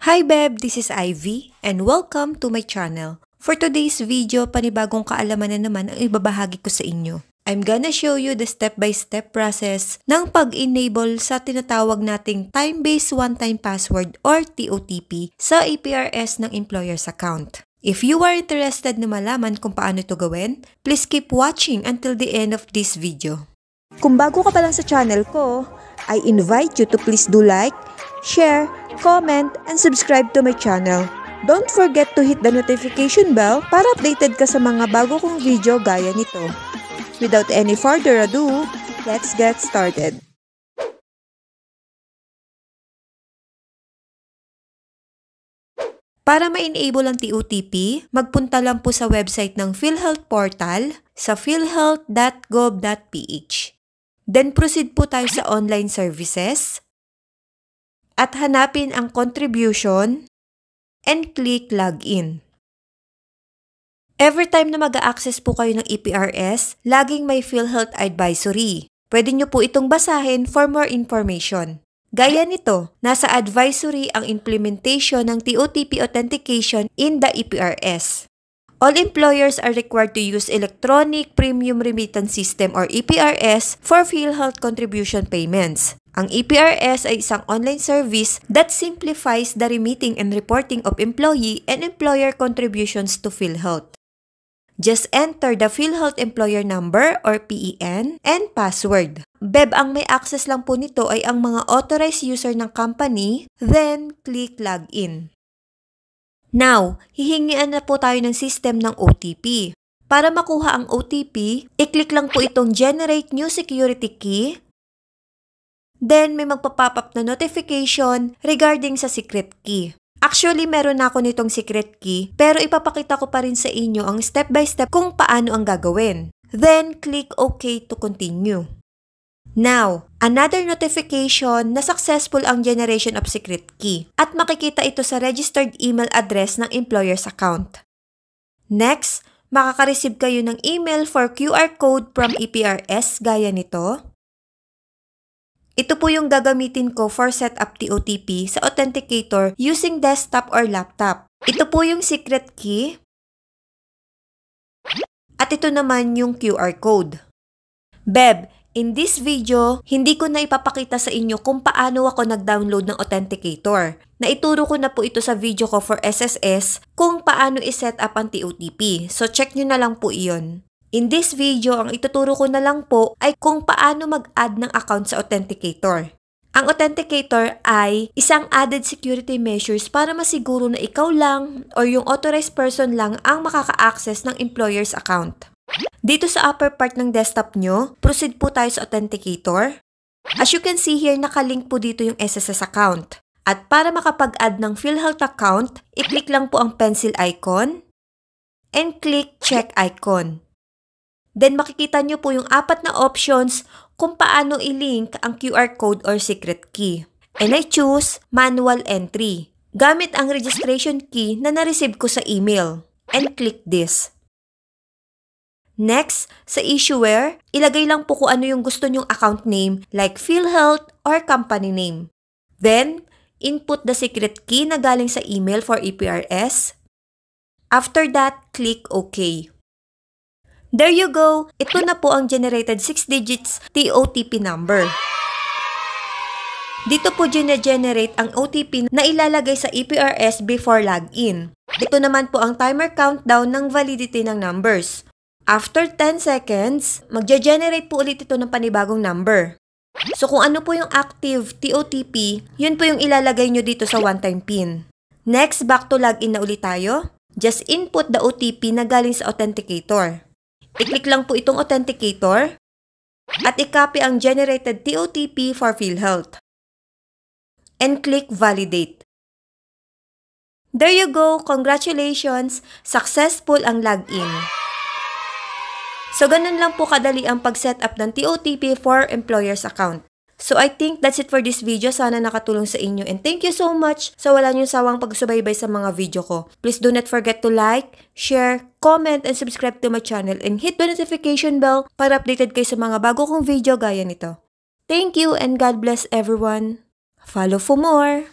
Hi Beb, this is Ivy and welcome to my channel. For today's video, panibagong kaalaman na naman ang ibabahagi ko sa inyo. I'm gonna show you the step-by-step process ng pag-enable sa tinatawag nating time-based one-time password or TOTP sa APRS ng employer's account. If you are interested na malaman kung paano ito gawin, please keep watching until the end of this video. Kung bago ka pa lang sa channel ko, I invite you to please do like, share, comment, and subscribe to my channel. Don't forget to hit the notification bell para updated ka sa mga bago kong video gaya nito. Without any further ado, let's get started. Para ma-enable ang TOTP, magpunta lang po sa website ng PhilHealth portal sa philhealth.gov.ph. Then proceed po tayo sa online services at hanapin ang contribution and click login. Every time na mag-a-access po kayo ng APRS, laging may PhilHealth advisory. Pwede nyo po itong basahin for more information. Gaya nito, nasa advisory ang implementation ng TOTP authentication in the APRS. All employers are required to use Electronic Premium Remittance System or EPRS for PhilHealth contribution payments. Ang EPRS ay isang online service that simplifies the remitting and reporting of employee and employer contributions to PhilHealth. Just enter the PhilHealth employer number or PEN and password. Beb, ang may access lang po nito ay ang mga authorized user ng company, then click login. Now, hihingian na po tayo ng system ng OTP. Para makuha ang OTP, i-click lang po itong Generate New Security Key. Then, may magpa-pop up na notification regarding sa secret key. Actually, meron na ako nitong secret key, pero ipapakita ko pa rin sa inyo ang step-by-step kung paano ang gagawin. Then, click OK to continue. Now, another notification na successful ang generation of secret key at makikita ito sa registered email address ng employer's account. Next, makaka-receive kayo ng email for QR code from EPRS gaya nito. Ito po yung gagamitin ko for setup TOTP sa authenticator using desktop or laptop. Ito po yung secret key. At ito naman yung QR code. Beb, in this video, hindi ko na ipapakita sa inyo kung paano ako nag-download ng authenticator. Naituro ko na po ito sa video ko for SSS kung paano i-set up ang TOTP. So check nyo na lang po iyon. In this video, ang ituturo ko na lang po ay kung paano mag-add ng account sa authenticator. Ang authenticator ay isang added security measures para masiguro na ikaw lang or yung authorized person lang ang makaka-access ng employer's account. Dito sa upper part ng desktop nyo, proceed po tayo sa authenticator. As you can see here, nakalink po dito yung SSS account. At para makapag-add ng PhilHealth account, i-click lang po ang pencil icon and click check icon. Then makikita nyo po yung 4 na options kung paano i-link ang QR code or secret key. And I choose manual entry gamit ang registration key na na-receive ko sa email and click this. Next, sa issuer, ilagay lang po kung ano yung gusto nyong account name like PhilHealth or company name. Then, input the secret key na galing sa email for EPRS. After that, click OK. There you go! Ito na po ang generated 6 digits TOTP number. Dito po generate ang OTP na ilalagay sa EPRS before login. Ito naman po ang timer countdown ng validity ng numbers. After 10 seconds, magge-generate po ulit ito ng panibagong number. So kung ano po yung active TOTP, yun po yung ilalagay nyo dito sa one-time PIN. Next, back to login na ulit tayo. Just input the OTP na galing sa authenticator. I-click lang po itong authenticator at i-copy ang generated TOTP for PhilHealth. And click validate. There you go! Congratulations! Successful ang login. So, ganun lang po kadali ang pag-setup ng TOTP for employer's account. So, I think that's it for this video. Sana nakatulong sa inyo. And thank you so much sa wala niyong sawang pagsubaybay sa mga video ko. Please do not forget to like, share, comment, and subscribe to my channel. And hit the notification bell para updated kayo sa mga bago kong video gaya nito. Thank you and God bless everyone. Follow for more!